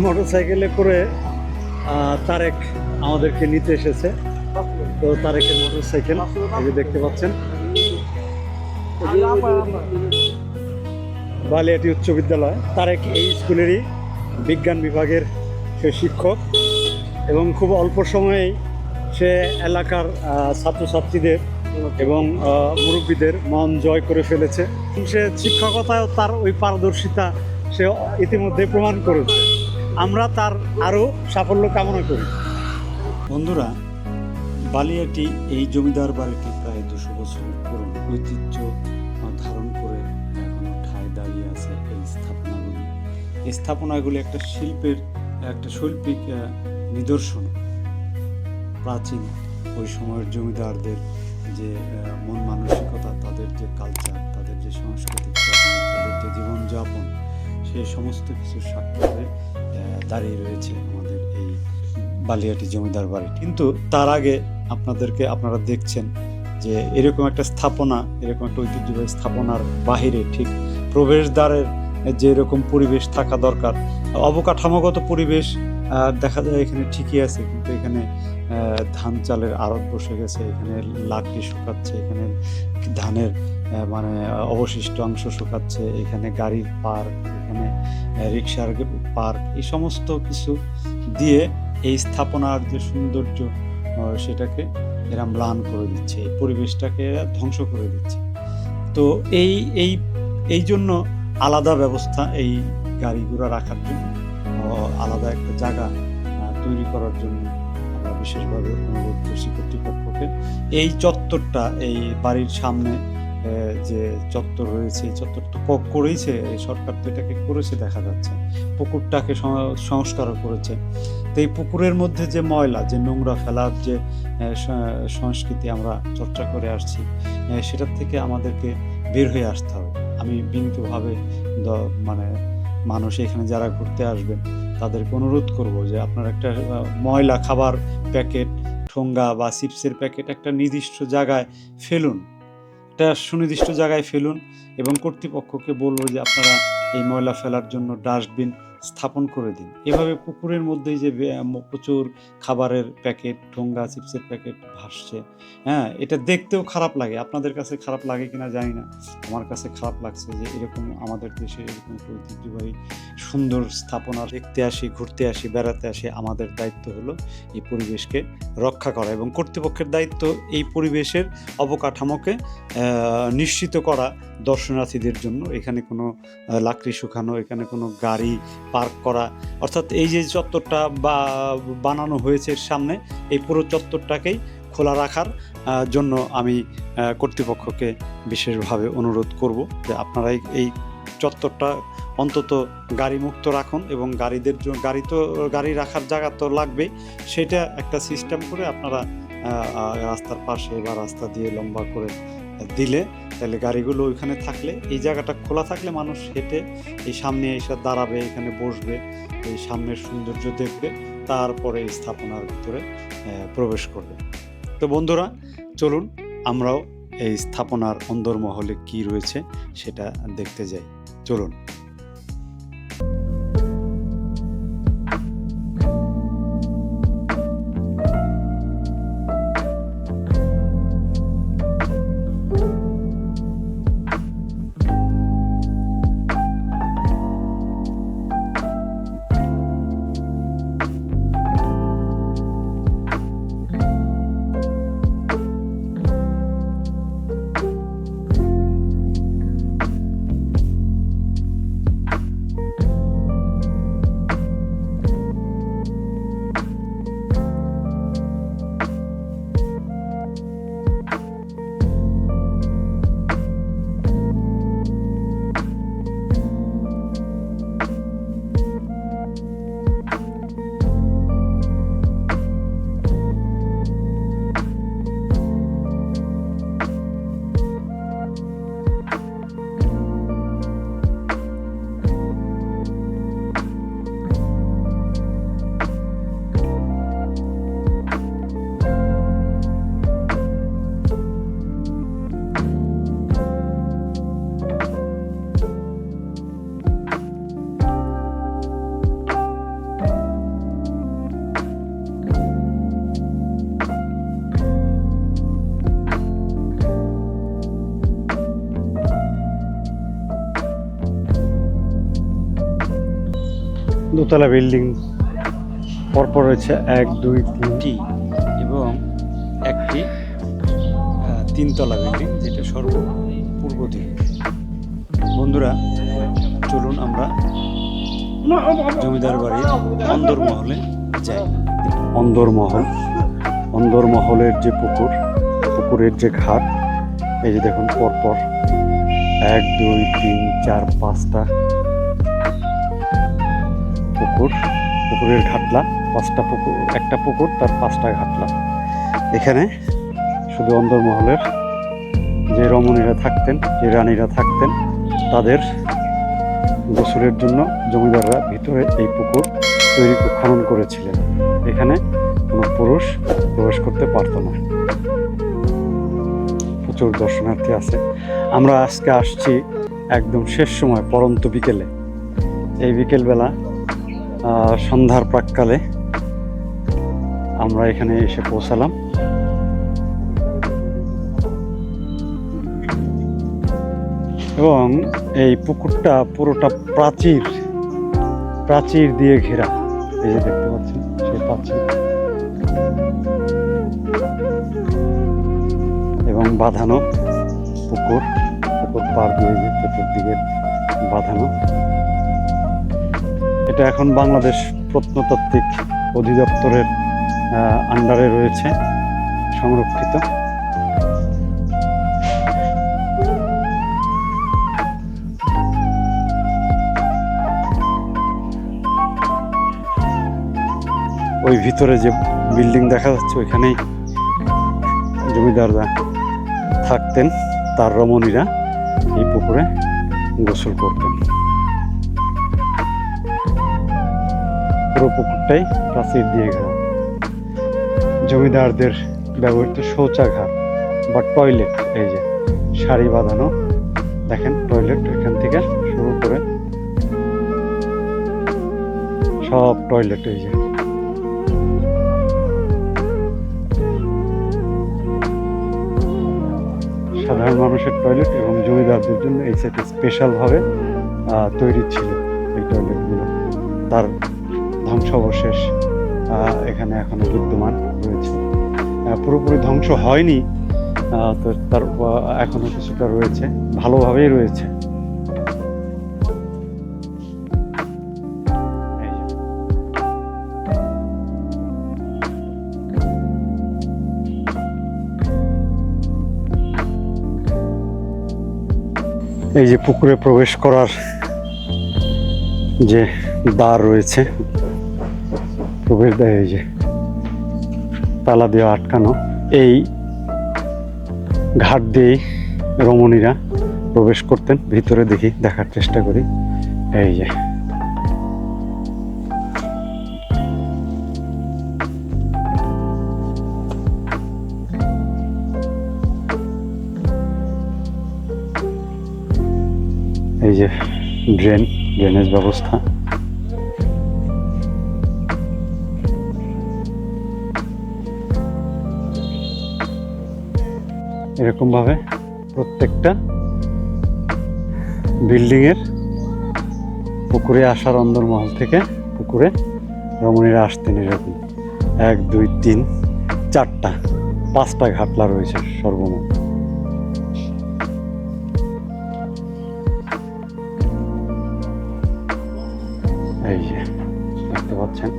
মোটরসাইকেলে করে তারেক আমাদেরকে নিতে এসেছে। তো তারেকের মোটরসাইকেল এই যে দেখতে পাচ্ছেন, বালিয়াটি উচ্চ বিদ্যালয়। তারেক এই স্কুলেরই বিজ্ঞান বিভাগের সে শিক্ষক এবং খুব অল্প সময়েই সে এলাকার ছাত্রছাত্রীদের এবং মুরব্বীদের মন জয় করে ফেলেছে। সে শিক্ষকতায়ও তার ওই পারদর্শিতা সে ইতিমধ্যে প্রমাণ করেছে। আমরা তার আরও সাফল্য কামনা করি। বন্ধুরা, বালিয়াটি এই জমিদার বাড়িটি প্রায় 200 বছরের পুরনো, ঐতিহ্য ধারণ করে এখনো ঠায় দাঁড়িয়ে আছে এই স্থাপনাগুলি। এই স্থাপনাগুলি একটা শিল্পের, একটা শৈল্পিক নিদর্শন। প্রাচীন ওই সময়ের জমিদারদের যে মন মানসিকতা, তাদের যে কালচার, তাদের যে সাংস্কৃতিক চর্চা, তাদের যে জীবনযাপন, সেই সমস্ত কিছুর সাক্ষাতে দাঁড়িয়ে রয়েছে আমাদের এই বালিয়াটি জমিদার বাড়ি। কিন্তু তার আগে আপনারা দেখছেন যে এরকম একটা স্থাপনা, এরকম একটা ঐতিহ্যবাহী স্থাপনার বাহিরে ঠিক প্রবেশদ্বারের যে এরকম পরিবেশ থাকা দরকার, অবকাঠামোগত পরিবেশ দেখা যায় এখানে ঠিকই আছে, কিন্তু এখানে ধান চালের আড়ত বসে গেছে, এখানে লাকড়ি শুকাচ্ছে, এখানে ধানের মানে অবশিষ্ট অংশ শুকাচ্ছে, এখানে গাড়ির পার্ক, এখানে রিক্সার পার্ক, এই সমস্ত কিছু দিয়ে এই স্থাপনার যে সৌন্দর্য সেটাকে এরা ম্লান করে দিচ্ছে, এই পরিবেশটাকে এরা ধ্বংস করে দিচ্ছে। তো এই এই এই জন্য আলাদা ব্যবস্থা, এই গাড়ি ঘোড়া রাখার জন্য আলাদা একটা জায়গা তৈরি করার জন্য আমরা বিশেষভাবে অনুরোধ করছি কর্তৃপক্ষকে। এই চত্বরটা, এই বাড়ির সামনে যে চত্বর রয়েছে, এই চত্বর তো করেইছে সরকার, তো এটাকে করেছে দেখা যাচ্ছে, পুকুরটাকে সংস্কারও করেছে। তো এই পুকুরের মধ্যে যে ময়লা, যে নোংরা ফেলার যে সংস্কৃতি আমরা চর্চা করে আসছি, সেটার থেকে আমাদেরকে বের হয়ে আসতে হবে। আমি বিনীতভাবে মানে মানুষ এখানে যারা ঘুরতে আসবেন তাদেরকে অনুরোধ করব যে আপনারা একটা ময়লা খাবার প্যাকেট, ঠোঙ্গা বা চিপসের প্যাকেট একটা নির্দিষ্ট জায়গায় ফেলুন, একটা সুনির্দিষ্ট জায়গায় ফেলুন, এবং কর্তৃপক্ষকে বলবো যে আপনারা এই ময়লা ফেলার জন্য ডাস্টবিন স্থাপন করে দিন। এভাবে পুকুরের মধ্যেই যে প্রচুর খাবারের প্যাকেট, ঠোঙ্গা, চিপসের প্যাকেট ভাসছে, হ্যাঁ, এটা দেখতেও খারাপ লাগে। আপনাদের কাছে খারাপ লাগে কিনা জানি না, আমার কাছে খারাপ লাগছে যে এরকম আমাদের দেশে এরকম একটা ঐতিহ্যবাহী সুন্দর স্থাপনা দেখতে আসি, ঘুরতে আসি, বেড়াতে আসি। আমাদের দায়িত্ব হলো এই পরিবেশকে রক্ষা করা, এবং কর্তৃপক্ষের দায়িত্ব এই পরিবেশের অবকাঠামোকে নিশ্চিত করা দর্শনার্থীদের জন্য। এখানে কোনো লাকড়ি শুকানো, এখানে কোনো গাড়ি পার্ক করা, অর্থাৎ এই যে চত্বরটা বানানো হয়েছে সামনে, এই পুরো চত্বরটাকেই খোলা রাখার জন্য আমি কর্তৃপক্ষকে বিশেষভাবে অনুরোধ করব যে আপনারা এই চত্বরটা অন্তত গাড়ি মুক্ত রাখুন, এবং গাড়ি রাখার জায়গা তো লাগবে, সেটা একটা সিস্টেম করে আপনারা রাস্তার পাশে বা রাস্তা দিয়ে লম্বা করে দিলে, তাহলে গাড়িগুলো ওইখানে থাকলে, এই জায়গাটা খোলা থাকলে মানুষ হেঁটে এই সামনে এসে দাঁড়াবে, এখানে বসবে, এই সামনের সৌন্দর্য দেখবে, তারপরে এই স্থাপনার ভিতরে প্রবেশ করবে। তো বন্ধুরা, চলুন আমরাও এই স্থাপনার অন্দরমহলে কি রয়েছে সেটা দেখতে যাই। চলুন। দোতলা বিল্ডিং পরপর রয়েছে 1 2 3টি এবং একটি তিনতলা বিল্ডিং, যেটা সর্বপূর্ব দিকে। বন্ধুরা, চলুন আমরা জমিদার বাড়ির অন্দরমহলে যাই। অন্দরমহলের যে পুকুরের যে ঘাট, এই যে দেখুন পরপর 1 2 3 4 5টা পুকুরের ঘাটলা, 5টা পুকুর, একটা পুকুর তার 5টা ঘাটলা। এখানে শুধু অন্দরমহলের যে রমণীরা থাকতেন, যে রানীরা থাকতেন, তাদের গোসলের জন্য জমিদাররা ভিতরে এই পুকুর খনন করেছিলেন। এখানে কোনো পুরুষ প্রবেশ করতে পারত না। প্রচুর দর্শনার্থী আছে। আমরা আজকে আসছি একদম শেষ সময়, পরন্ত বিকেলে। এই বিকেলবেলা সন্ধ্যার প্রাক্কালে আমরা এখানে এসে পৌঁছালাম। এবং এই পুকুরটা পুরোটা প্রাচীর দিয়ে ঘেরা। এই যে দেখতে পাচ্ছেন সেই প্রাচীর, এবং বাঁধানো পুকুর পার দিয়ে চতুর্দিকে বাঁধানো। এটা এখন বাংলাদেশ প্রত্নতাত্ত্বিক অধিদপ্তরের আন্ডারে রয়েছে, সংরক্ষিত। ওই ভিতরে যে বিল্ডিং দেখা যাচ্ছে, ওইখানেই জমিদাররা থাকতেন, তার রমণীরা এই পুকুরে গোসল করতেন। পুরো পুকুরটাই প্রাচীর দিয়ে ঘেরা। জমিদারদের ব্যবহৃত শৌচাগার বা টয়লেট, এই যে সারি বাঁধানো, দেখেন টয়লেট এখান থেকে শুরু করে সব টয়লেট। এই যে সাধারণ মানুষের টয়লেট এবং জমিদারদের জন্য এই সাইডে স্পেশালভাবে তৈরি ছিল এই টয়লেটগুলো। তার ধ্বংসাবশেষ এখানে এখনো বিদ্যমান রয়েছে। পুরোপুরি ধ্বংস হয়নি, তো তার এখনো কিছুটা রয়েছে, ভালোভাবেই রয়েছে। এই যে পুকুরে প্রবেশ করার যে দ্বার রয়েছে, প্রবেশ দ্বার, এই যে তালা দিয়ে আটকানো, এই ঘাট দিয়েই রমণীরা প্রবেশ করতেন। ভিতরে দেখার চেষ্টা করি। এই যে ড্রেনেজ ব্যবস্থা। এরকম ভাবে প্রত্যেকটা বিল্ডিং এর পুকুরে আসার, অন্দরমহল থেকে পুকুরে রমণীরা আসতেন। এরকম 1 2 3 4টা 5টা ঘাটলা রয়েছে সর্বমোট। এই যে দেখতে পাচ্ছেন,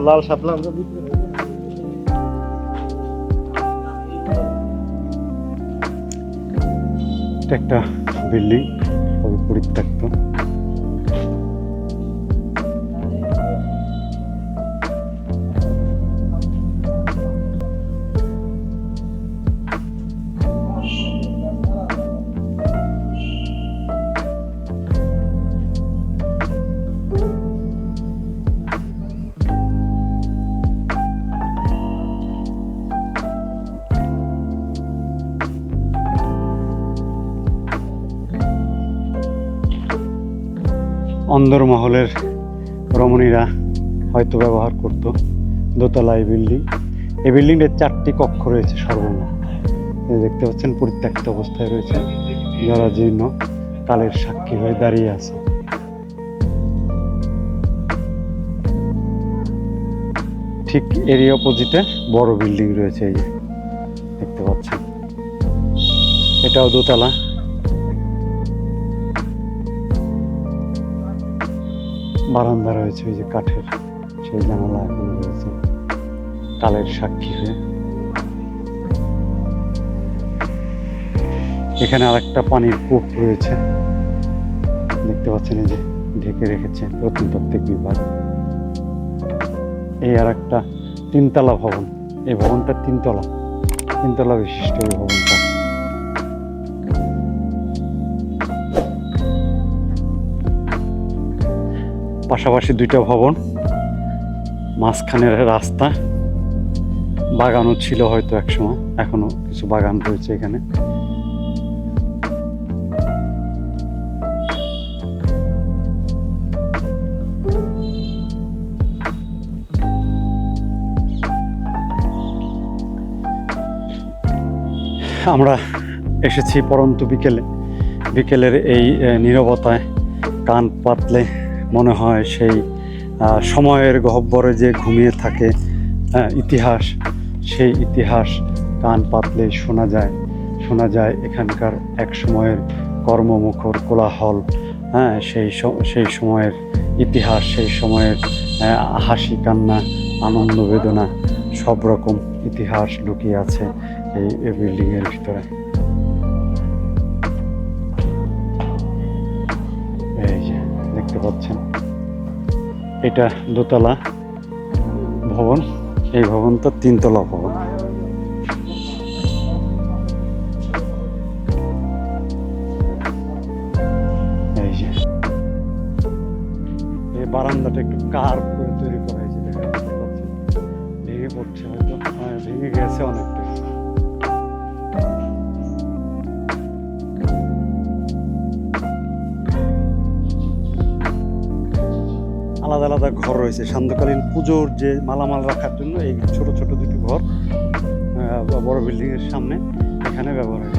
লাল শাপলা আমরা একটা বিল্ডিং, সবই পরিত্যক্ত। অন্দরমহলের রমণীরা হয়তো ব্যবহার করত দোতলা বিল্ডিং। এই বিল্ডিংয়ের 4টি কক্ষ রয়েছে সর্বমোট। এই দেখতে পাচ্ছেন পরিত্যক্ত অবস্থায় রয়েছে, জরাজীর্ণ, কালের সাক্ষী হয়ে দাঁড়িয়ে আছে। ঠিক এরই অপোজিটে বড় বিল্ডিং রয়েছে, এই যে দেখতে পাচ্ছেন, এটাও দোতলা। বারান্দা রয়েছে ওই যে কাঠের, সেই জানালা এখনো রয়েছে কালের সাক্ষী হয়ে। এখানে আরেকটা পানির কূপ রয়েছে, দেখতে পাচ্ছেন, এই যে ঢেকে রেখেছে প্রত্নতাত্ত্বিক বিভাগ। এই আর একটা 3তলা ভবন, এই ভবনটা 3তলা বিশিষ্ট এই ভবনটা। পাশাপাশি 2টা ভবন, মাঝখানের রাস্তা, বাগানও ছিল হয়তো একসময়, এখনো কিছু বাগান রয়েছে এখানে। আমরা এসেছি পরন্তু বিকেলের এই নীরবতায় কান পাতলে মনে হয় সেই সময়ের গহ্বরে যে ঘুমিয়ে থাকে ইতিহাস, সেই ইতিহাস কান পাতলে শোনা যায় এখানকার এক সময়ের কর্মমুখর কোলাহল, সেই সময়ের ইতিহাস, সেই সময়ের হাসি কান্না আনন্দ বেদনা সব রকম ইতিহাস লুকিয়ে আছে এই বিল্ডিংয়ের ভিতরে। এই যে দেখতে পাচ্ছেন, এটা দোতলা ভবন, এই ভবনটা 3তলা ভবন। এই যে এই বারান্দাটা একটু কার্ভ করে তৈরি করা হয়েছে, দেখতে পাচ্ছেন, ভেঙে পড়ছে হয়তো, ভেঙে গেছে অনেকটা। আলাদা আলাদা ঘর রয়েছে, সান্ধ্যকালীন পুজোর যে মালামাল রাখার জন্য এই ছোট ছোট 2টি ঘর বড় বিল্ডিং এর সামনে এখানে ব্যবহৃত।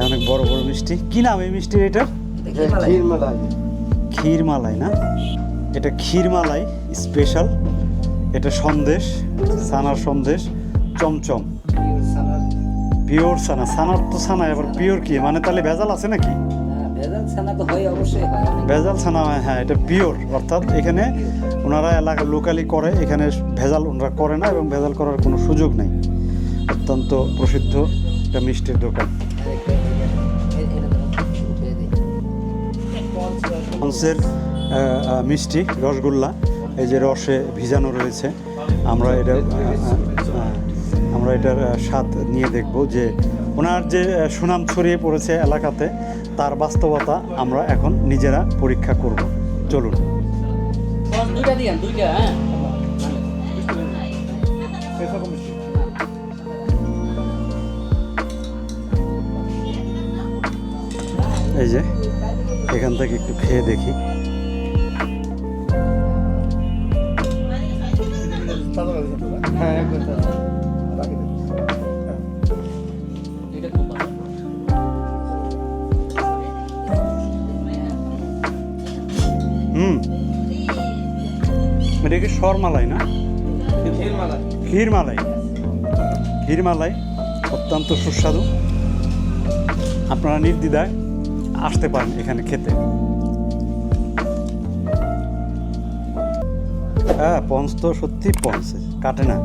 অনেক বড় বড় মিষ্টি। কি নাম এই মিষ্টির? এটা ক্ষীরমালাই না, এটা ক্ষীরমালাই স্পেশাল। এটা সন্দেশ, ছানার সন্দেশ, চমচম, পিওর ছানা। ছানার তো ছানা, আবার পিওর কি মানে? তাহলে ভেজাল আছে নাকি? ভেজাল ছানা হয়, হ্যাঁ, এটা পিওর। অর্থাৎ এখানে ওনারা এলাকা লোকালি করে, এখানে ভেজাল ওনারা করে না এবং ভেজাল করার কোনো সুযোগ নেই। অত্যন্ত প্রসিদ্ধ একটা মিষ্টির দোকান। পঞ্চের মিষ্টি রসগোল্লা, এই যে রসে ভিজানো রয়েছে। আমরা এটার স্বাদ নিয়ে দেখব যে ওনার যে সুনাম ছড়িয়ে পড়েছে এলাকাতে, তার বাস্তবতা আমরা এখন নিজেরা পরীক্ষা করব। চলুন। এই যে এখান থেকে একটু খেয়ে দেখি। এটা কি সরমালাই না? ক্ষীরমালাই অত্যন্ত সুস্বাদু। আপনারা নির্দ্বিধায় আসতে পারেন এখানে খেতে। হ্যাঁ, পঞ্চ তো সত্যি পঞ্চ, কাটে না।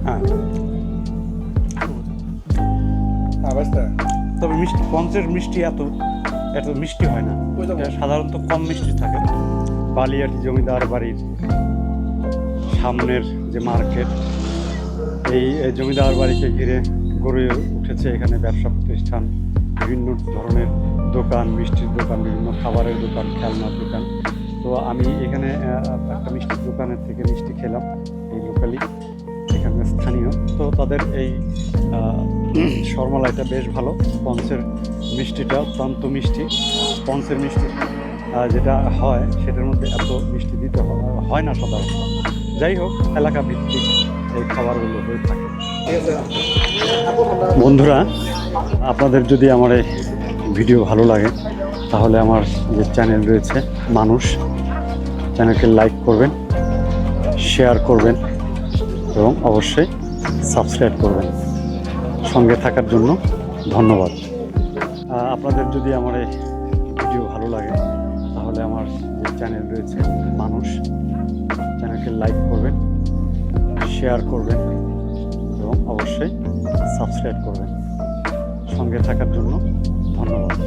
হ্যাঁ, তবে মিষ্টি, পঞ্চের মিষ্টি এত মিষ্টি হয় না, সাধারণত কম মিষ্টি থাকে। বালিয়াটি জমিদার বাড়ির সামনের যে মার্কেট, এই জমিদার বাড়িকে ঘিরে গড়ে উঠেছে এখানে ব্যবসা প্রতিষ্ঠান, বিভিন্ন ধরনের দোকান, মিষ্টির দোকান, বিভিন্ন খাবারের দোকান, খেলনার দোকান। তো আমি এখানে একটা মিষ্টির দোকানের থেকে মিষ্টি খেলাম, এই লোকালি, এখানকার স্থানীয়। তো তাদের এই সরমালাইটা বেশ ভালো, পঞ্চের মিষ্টিটা অত্যন্ত মিষ্টি। স্পঞ্জের মিষ্টি যেটা হয় সেটার মধ্যে এত মিষ্টি দিতে হয় না সাধারণত। যাই হোক, এলাকা ভিত্তিক এই খাবারগুলো হয়ে থাকে। বন্ধুরা, আপনাদের যদি আমার এই ভিডিও ভালো লাগে তাহলে আমার যে চ্যানেল রয়েছে মানুষ, চ্যানেলকে লাইক করবেন, শেয়ার করবেন এবং অবশ্যই সাবস্ক্রাইব করবেন। সঙ্গে থাকার জন্য ধন্যবাদ। আপনাদের যদি আমার এই ভিডিও ভালো লাগে তাহলে আমার যে চ্যানেল রয়েছে মানুষ, চ্যানেলকে লাইক করবেন, শেয়ার করবেন এবং অবশ্যই সাবস্ক্রাইব করবেন। সঙ্গে থাকার জন্য ধন্যবাদ।